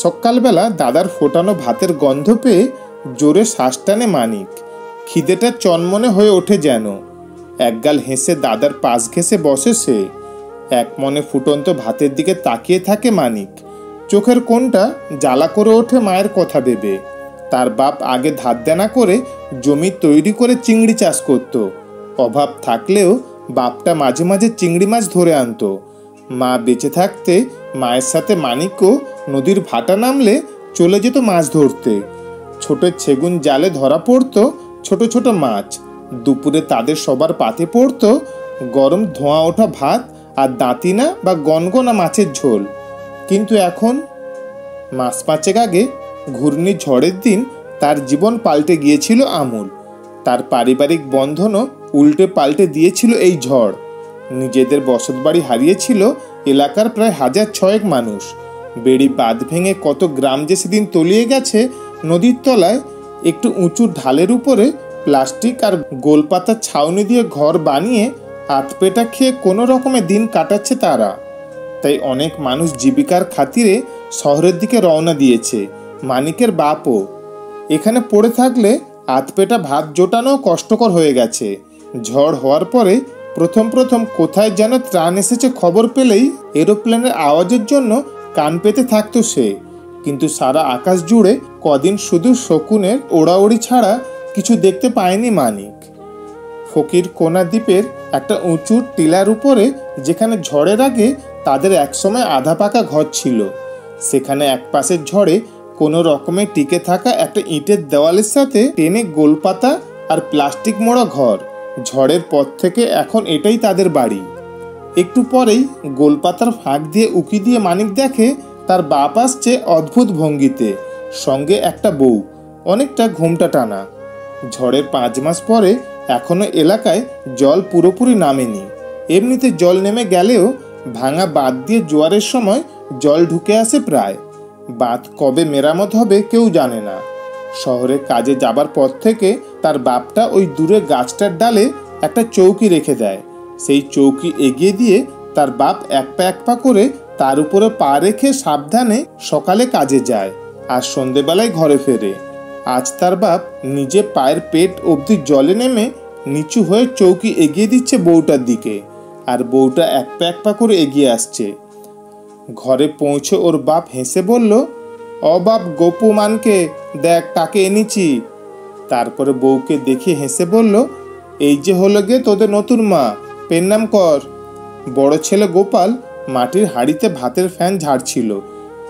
সকালবেলা দাদার ফোটানো ভাতের গন্ধ পেয়ে জোরে শ্বাস টানে মানিক। খিদেটা চনমনে হয়ে ওঠে যেন। একগাল হেসে দাদার পাশ ঘেঁষে বসে সে। এক মনে ফুটন্ত ভাতের দিকে তাকিয়ে থাকে মানিক। চোখের কোণটা জ্বালা করে ওঠে মায়ের কথা ভেবে। তার বাপ আগে ধার দেনা করে জমি তৈরি করে চিংড়ি চাষ করত। অভাব থাকলেও বাপটা মাঝে মাঝে চিংড়ি মাছ ধরে আনতো। মা বেঁচে থাকতে মায়ের সাথে মানিকও নদীর ভাটা নামলে চলে যেত মাছ ধরতে। ছোট সেগুন জালে ধরা পড়তো ছোট ছোট মাছ। দুপুরে তাদের সবার পাতে পড়তো গরম ধোঁয়া ওঠা ভাত আর দাঁতিনা বা গনগনা মাছের ঝোল। কিন্তু এখন মাস পাঁচেক আগে ঘূর্ণি ঝড়ের দিন তার জীবন পাল্টে গিয়েছিল আমূল। তার পারিবারিক বন্ধনও উল্টে পাল্টে দিয়েছিল এই ঝড়। নিজেদের বসতবাড়ি হারিয়েছিল এলাকার প্রায় 1006 মানুষ। বেড়ি বাঁধ ভেঙে কত গ্রাম যে সেদিন তলিয়ে গেছে নদীর তলায়। একটু উঁচু ঢালের উপরে প্লাস্টিক আর গোলপাতার ছাউনি দিয়ে ঘর বানিয়ে আতপেটা খেয়ে কোনো রকমে দিন কাটাচ্ছে তারা। তাই অনেক মানুষ জীবিকার খাতিরে শহরের দিকে রওনা দিয়েছে। মানিকের বাপও। এখানে পড়ে থাকলে আতপেটা ভাত জোটানো কষ্টকর হয়ে গেছে। ঝড় হওয়ার পরে প্রথম কোথায় যেন ত্রাণ এসেছে খবর পেলেই এরোপ্লেনের আওয়াজের জন্য কান পেতে থাকতো সে। কিন্তু সারা আকাশ জুড়ে কদিন শুধু শকুনের ওড়াওড়ি ছাড়া কিছু দেখতে পায়নি মানিক। ফকির কোনা দ্বীপের একটা উঁচু টিলার উপরে, যেখানে ঝড়ের আগে তাদের একসময় আধা পাকা ঘর ছিল, সেখানে এক পাশের ঝড়ে কোনো রকমে টিকে থাকা একটা ইটের দেওয়ালের সাথে টেনে গোলপাতা আর প্লাস্টিক মোড়া ঘর। ঝড়ের পর থেকে এখন এটাই তাদের বাড়ি। একটু পরেই গোলপাতার ফাঁক দিয়ে উকি দিয়ে মানিক দেখে তার বাপ আসছে অদ্ভুত ভঙ্গিতে, সঙ্গে একটা বউ, অনেকটা ঘোমটা টানা। ঝড়ের 5 মাস পরে এখনো এলাকায় জল পুরোপুরি নামেনি। এমনিতে জল নেমে গেলেও ভাঙা বাঁধ দিয়ে জোয়ারের সময় জল ঢুকে আসে প্রায়। বাঁধ কবে মেরামত হবে কেউ জানে না। শহরে কাজে যাবার পর থেকে তার বাপটা ওই দূরে গাছটার ডালে একটা চৌকি রেখে দেয়। সেই চৌকি এগিয়ে দিয়ে তার বাপ এক পা করে তার উপরে পা রেখে সাবধানে সকালে কাজে যায় আর সন্ধেবেলায় ঘরে ফেরে। আজ তার বাপ নিজে পায়ের পেট অবধি জলে নেমে নিচু হয়ে চৌকি এগিয়ে দিচ্ছে বউটার দিকে, আর বউটা এক পা করে এগিয়ে আসছে। ঘরে পৌঁছে ওর বাপ হেসে বলল, "ও বাপ, গোপু মানকে দেখ কাকে এনেছি।" তারপরে বউকে দেখে হেসে বলল, "এই যে হলো গে তোদের নতুন মা, পেন্নাম কর।" বড় ছেলে গোপাল মাটির হাঁড়িতে ভাতের ফ্যান ঝাড়ছিল।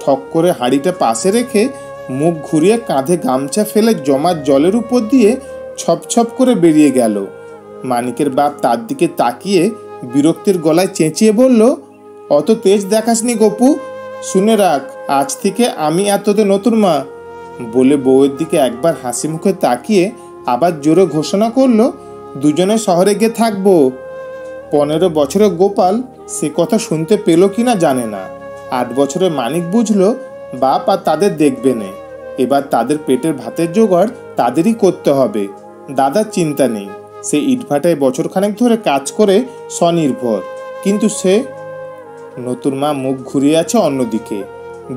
ঠক করে হাঁড়িটা পাশে রেখে মুখ ঘুরিয়ে কাঁধে গামছা ফেলে জমা জলের উপর দিয়ে ছপ করে বেরিয়ে গেল। মানিকের বাপ তার দিকে তাকিয়ে বিরক্তির গলায় চেঁচিয়ে বলল, "অত তেজ দেখাসনি গপু, শুনে রাখ, আজ থেকে আমি আর তোদের নতুন মা।" বলে বউয়ের দিকে একবার হাসি মুখে তাকিয়ে আবার জোরে ঘোষণা করলো, "দুজনে শহরে গিয়ে থাকবো।" 15 বছরের গোপাল সে কথা শুনতে পেল কিনা জানে না। 8 বছরের মানিক বুঝলো বাপ আর তাদের দেখবে না। এবার তাদের পেটের ভাতের জোগাড় তাদেরই করতে হবে। দাদার চিন্তা নেই, সে ইটভাটায় বছরখানেক ধরে কাজ করে স্বনির্ভর। কিন্তু সে নতুন মা মুখ ঘুরিয়ে আছে অন্যদিকে।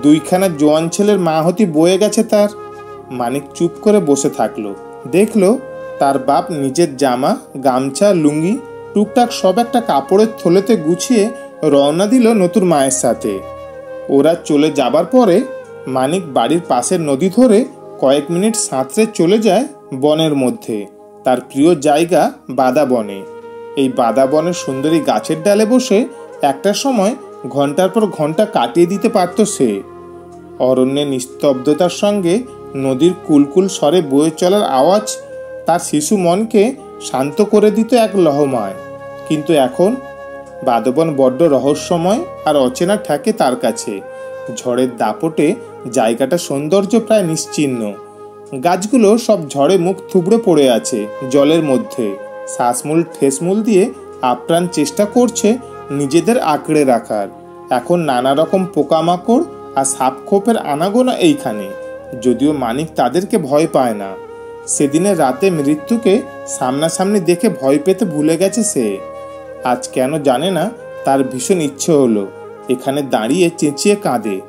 2খানা জোয়ান ছেলের মা হতে বয়ে গেছে তার। মানিক চুপ করে বসে থাকলো। দেখলো তার বাপ নিজের জামা, গামছা, লুঙ্গি টুকটাক সব একটা কাপড়ের থলেতে গুছিয়ে রওনা দিল নতুন মায়ের সাথে। ওরা চলে যাবার পরে মানিক বাড়ির পাশের নদী ধরে কয়েক মিনিট সাঁতরে চলে যায় বনের মধ্যে, তার প্রিয় জায়গা বাদা বনে। এই বাদা বনের সুন্দরী গাছের ডালে বসে একটা সময় ঘন্টার পর ঘন্টা কাটিয়ে দিতে পারত সে। অরণ্যের নিস্তব্ধতার সঙ্গে নদীর কুলকুল স্বরে বয়ে চলার আওয়াজ তার শিশু মনকে শান্ত করে দিত এক লহমায়। কিন্তু এখন বাদবন বড্ড রহস্যময় আর অচেনা ঠেকে তার কাছে। ঝড়ের দাপটে জায়গাটা সৌন্দর্য প্রায় নিশ্চিহ্ন। গাছগুলো সব ঝড়ে মুখ থুবড়ে পড়ে আছে জলের মধ্যে। শ্বাসমূল ঠেসমূল দিয়ে আপ্রাণ চেষ্টা করছে নিজেদের আঁকড়ে রাখার। এখন নানা রকম পোকামাকড় আর সাপখোপের আনাগোনা এইখানে, যদিও মানিক তাদেরকে ভয় পায় না। সেদিনের রাতে মৃত্যুকে সামনাসামনি দেখে ভয় পেতে ভুলে গেছে সে। আজ কেন জানে না তার ভীষণ ইচ্ছে হলো এখানে দাঁড়িয়ে চেঁচিয়ে কাঁদে,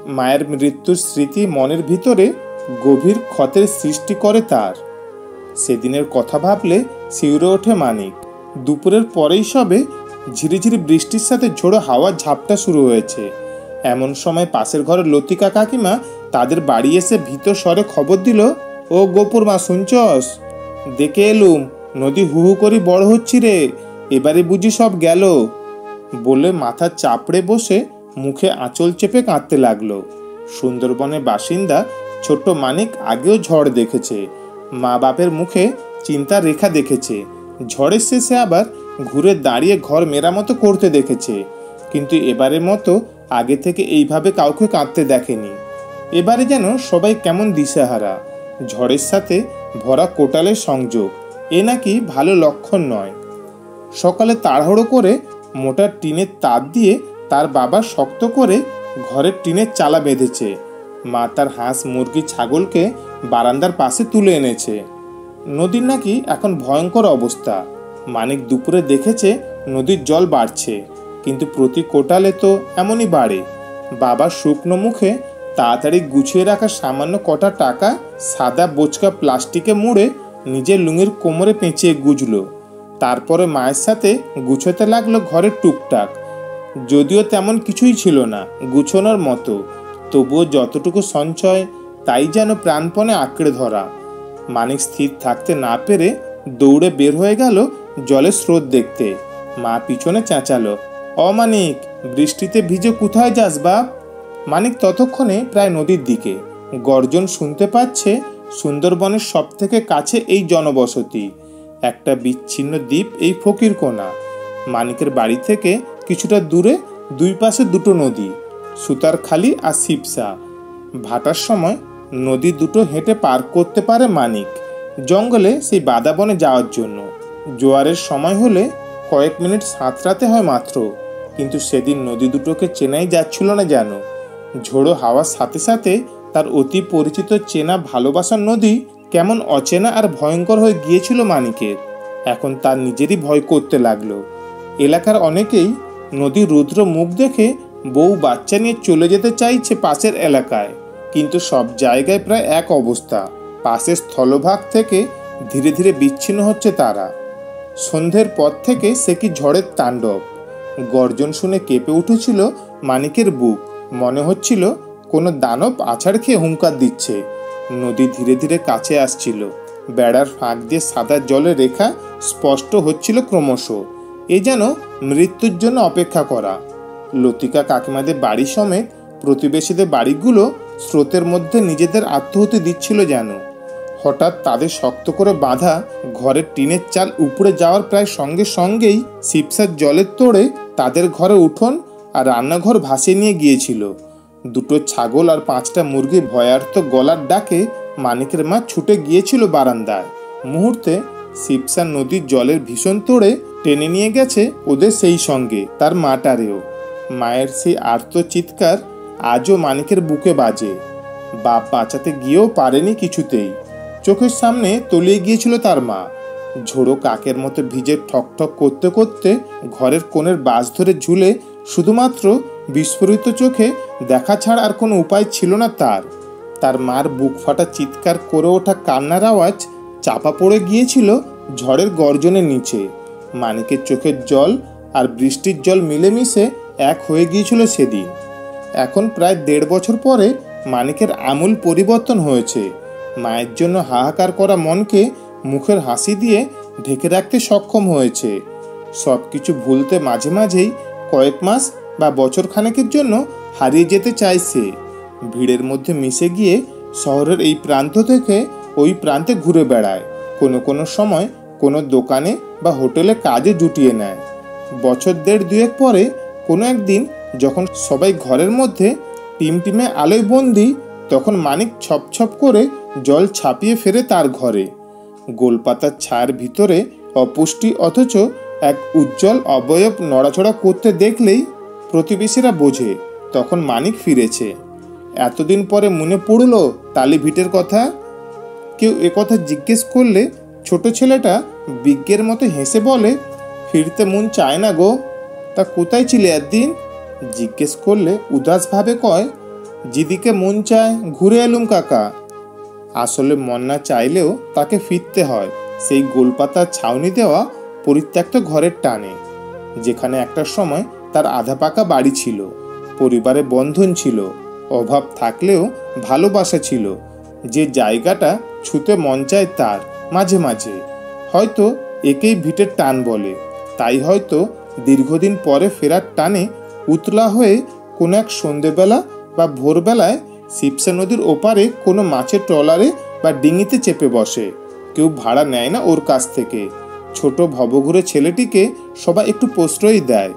মায়ের মৃত্যুর স্মৃতি মনের ভিতরে গভীর ক্ষতের সৃষ্টি করে তার। সেদিনের কথা ভাবলে শিউরে ওঠে মানিক। দুপুরের পরেই সবে ঝিরিঝিরি বৃষ্টির সাথে ঝোড়ো হাওয়ার ঝাপটা শুরু হয়েছে। এমন সময় পাশের ঘরের লতিকা কাকিমা তাদের বাড়ি এসে ভিতর স্বরে খবর দিল, ও গোপুর মা শুনছস? দেখে এলুম, নদী হু হু করে বড় হচ্ছি রে, এবারে বুঝি সব গেল। বলে মাথা চাপড়ে বসে মুখে আঁচল চেপে কাঁদতে লাগলো। সুন্দরবনের বাসিন্দা ছোট্ট মানিক আগেও ঝড় দেখেছে, মা বাপের মুখে চিন্তার রেখা দেখেছে, ঝড়ের শেষে আবার ঘুরে দাঁড়িয়ে ঘর মেরামতো করতে দেখেছে, কিন্তু এবারের মতো আগে থেকে এইভাবে কাউকে কাঁদতে দেখেনি। এবারে যেন সবাই কেমন দিশেহারা। ঝড়ের সাথে ভরা কোটালের সংযোগ, এ নাকি ভালো লক্ষণ নয়। সকালে তাড়াহুড়ো করে মোটা টিনের তার দিয়ে তার বাবা শক্ত করে ঘরের টিনের চালা বেঁধেছে। মা তার হাঁস মুরগি ছাগলকে বারান্দার পাশে তুলে এনেছে। নদীর নাকি এখন ভয়ঙ্কর অবস্থা। মানিক দুপুরে দেখেছে নদীর জল বাড়ছে, কিন্তু প্রতি কোটালে তো এমনই বাড়ে। বাবা শুকনো মুখে তাড়াতাড়ি গুছিয়ে রাখা সামান্য কটা টাকা সাদা বোচকা প্লাস্টিকে মুড়ে নিজের লুঙির কোমরে পেঁচিয়ে গুজল। তারপরে মায়ের সাথে গুছোতে লাগলো ঘরের টুকটাক। যদিও তেমন কিছুই ছিল না গুছোনোর মতো, তবুও যতটুকু সঞ্চয় তাই যেন প্রাণপণে আঁকড়ে ধরা। মানিক স্থির থাকতে না পেরে দৌড়ে বের হয়ে গেল জলের স্রোত দেখতে। মা পিছনে চেঁচালো, অমানিক, বৃষ্টিতে ভিজে কোথায় যাস বাপ? মানিক ততক্ষণে প্রায় নদীর দিকে। গর্জন শুনতে পাচ্ছে। সুন্দরবনের সব থেকে কাছে এই জনবসতি, একটা বিচ্ছিন্ন দ্বীপ এই ফকিরকোনা। মানিকের বাড়ি থেকে কিছুটা দূরে দুই পাশে দুটো নদী, সুতারখালি আর শিবসা। ভাটার সময় নদী দুটো হেঁটে পার করতে পারে মানিক, জঙ্গলে সেই বাদা বনে যাওয়ার জন্য। জোয়ারের সময় হলে কয়েক মিনিট সাঁতরাতে হয় মাত্র, কিন্তু সেদিন নদী দুটোকে চেনাই যাচ্ছিল না যেন। ঝোড়ো হাওয়ার সাথে সাথে তার অতি পরিচিত চেনা ভালোবাসার নদী কেমন অচেনা আর ভয়ঙ্কর হয়ে গিয়েছিল মানিকের। এখন তার নিজেরই ভয় করতে লাগলো। এলাকার অনেকেই নদীর রুদ্র মুখ দেখে বউ বাচ্চা নিয়ে চলে যেতে চাইছে পাশের এলাকায়, কিন্তু সব জায়গায় প্রায় এক অবস্থা। পাশের স্থলভাগ থেকে ধীরে ধীরে বিচ্ছিন্ন হচ্ছে তারা। সন্ধ্যের পর থেকে সে কি ঝড়ের তাণ্ডব। গর্জন শুনে কেঁপে উঠেছিল মানিকের বুক। মনে হচ্ছিল কোনো দানব আছাড় খেয়ে হুঙ্কার দিচ্ছে। নদী ধীরে ধীরে কাছে আসছিল। বেড়ার ফাঁক দিয়ে সাদা জলের রেখা স্পষ্ট হচ্ছিল ক্রমশ। এ যেন মৃত্যুর জন্য অপেক্ষা করা। লতিকা কাকিমাদের বাড়ি সমেত প্রতিবেশীদের বাড়িগুলো স্রোতের মধ্যে নিজেদের আত্মহতি দিচ্ছিল যেন। হঠাৎ তাদের শক্ত করে বাঁধা ঘরের টিনের চাল উপড়ে যাওয়ার প্রায় সঙ্গে সঙ্গেই শিবসার জলের তোড়ে তাদের ঘরে উঠোন আর রান্নাঘর ভাসিয়ে নিয়ে গিয়েছিল। দুটো ছাগল আর 5টা মুরগি ভয়ার্ত গলার ডাকে মানিকের মা ছুটে গিয়েছিল বারান্দায়। মুহূর্তে শিবসা নদীর জলের ভীষণ তোড়ে টেনে নিয়ে গেছে ওদের, সেই সঙ্গে তার মাটারেও। মায়ের সেই আর্ত চিৎকার আজও মানিকের বুকে বাজে। বাপ বাঁচাতে গিয়েও পারেনি কিছুতেই। চোখের সামনে তলিয়ে গিয়েছিল তার মা। ঝোড়ো কাকের মতো ভিজে ঠকঠক করতে করতে ঘরের কোণের বাঁশ ধরে ঝুলে শুধুমাত্র বিস্ফোরিত চোখে দেখা ছাড়া আর কোনো উপায় ছিল না তার। তার মার বুক ফাটা চিৎকার করে ওঠা কান্নার আওয়াজ চাপা পড়ে গিয়েছিল ঝড়ের গর্জনের নিচে। মানিকের চোখের জল আর বৃষ্টির জল মিলেমিশে এক হয়ে গিয়েছিল সেদিন। এখন প্রায় 1.5 বছর পরে মানিকের আমূল পরিবর্তন হয়েছে। মায়ের জন্য হাহাকার করা মনকে মুখের হাসি দিয়ে ঢেকে রাখতে সক্ষম হয়েছে। সব কিছু ভুলতে মাঝে মাঝেই কয়েক মাস বা বছর খানেকের জন্য হারিয়ে যেতে চাইছে। ভিড়ের মধ্যে মিশে গিয়ে শহরের এই প্রান্ত থেকে ওই প্রান্তে ঘুরে বেড়ায়। কোনো সময় কোনো দোকানে বা হোটেলে কাজে জুটিয়ে নেয়। বছর 1.5-2 পরে কোনো একদিন যখন সবাই ঘরের মধ্যে টিমটিমে আলোয় বন্দি, তখন মানিক ছপ ছপ করে জল ছাপিয়ে ফেরে তার ঘরে। গোলপাতার ছায়ার ভিতরে অপুষ্টি অথচ এক উজ্জ্বল অবয়ব নড়াচড়া করতে দেখলেই প্রতিবেশীরা বোঝে তখন মানিক ফিরেছে। এতদিন পরে মনে পড়ল টালি ভিটের কথা। কেউ একথা জিজ্ঞেস করলে ছোট ছেলেটা বিজ্ঞের মতো হেসে বলে, ফিরতে মন চায় না গো। তা কোথায় ছিলে একদিন? জিজ্ঞেস করলে উদাসভাবে কয়, যেদিকে মন চায় ঘুরে এলুম কাকা। আসলে মন না চাইলেও তাকে ফিরতে হয় সেই গোলপাতার ছাউনি দেওয়া পরিত্যক্ত ঘরের টানে, যেখানে একটা সময় তার আধা পাকা বাড়ি ছিল, পরিবারে বন্ধন ছিল, অভাব থাকলেও ভালোবাসা ছিল। যে জায়গাটা ছুতে মন চায় তার মাঝে মাঝে। হয়তো একেই ভিটের টান বলে। তাই হয়তো দীর্ঘদিন পরে ফেরার টানে উতলা হয়ে কোনো এক সন্ধেবেলা বা ভোরবেলায় শিবসা নদীর ওপারে কোনো মাছের ট্রলারে বা ডিঙিতে চেপে বসে। কেউ ভাড়া নেয় না ওর কাছ থেকে। ছোট ভবঘুরে ছেলেটিকে সবাই একটু প্রশ্রয় দেয়।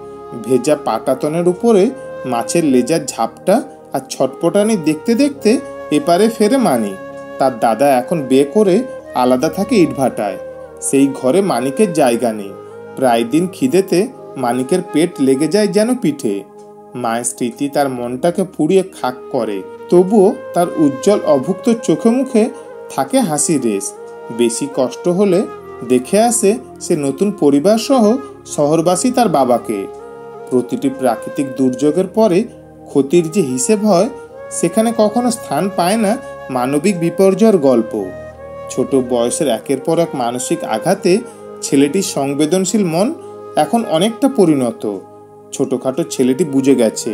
ভেজা পাটাতনের উপরে মাছের লেজার ঝাপটা আর ছটপটানি দেখতে দেখতে এপারে ফেরে মানিক। তার দাদা এখন বিয়ে করে আলাদা থাকে ইটভাটায়। সেই ঘরে মানিকের জায়গা নেই। প্রায় দিন খিদেতে মানিকের পেট লেগে যায় যেন পিঠে। মায়ের স্মৃতি তার মনটাকে পুড়িয়ে খাক করে, তবুও তার উজ্জ্বল অভুক্ত চোখে মুখে থাকে হাসি রেশ। বেশি কষ্ট হলে দেখে আসে সে নতুন পরিবার সহ শহরবাসী তার বাবাকে। প্রতিটি প্রাকৃতিক দুর্যোগের পরে ক্ষতির যে হিসেব হয়, সেখানে কখনো স্থান পায় না মানবিক বিপর্যয়ের গল্প। ছোট বয়সের একের পর এক মানসিক আঘাতে ছেলেটির সংবেদনশীল মন এখন অনেকটা পরিণত। ছোটখাটো ছেলেটি বুঝে গেছে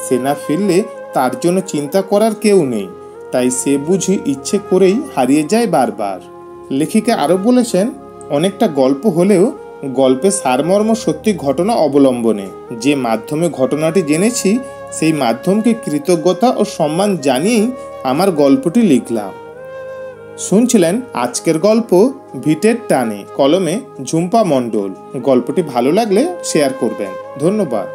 সে না ফিরলে তার জন্য চিন্তা করার কেউ নেই, তাই সে বুঝি ইচ্ছে করেই হারিয়ে যায় বারবার। লেখিকা আরও বলেছেন, অনেকটা গল্প হলেও গল্পের সারমর্ম সত্যি ঘটনা অবলম্বনে। যে মাধ্যমে ঘটনাটি জেনেছি সেই মাধ্যমকে কৃতজ্ঞতা ও সম্মান জানিয়েই আমার গল্পটি লিখলাম। শুনছিলেন আজকের গল্প ভিটের টানে, কলমে ঝুম্পা মণ্ডল। গল্পটি ভালো লাগলে শেয়ার করবেন। ধন্যবাদ।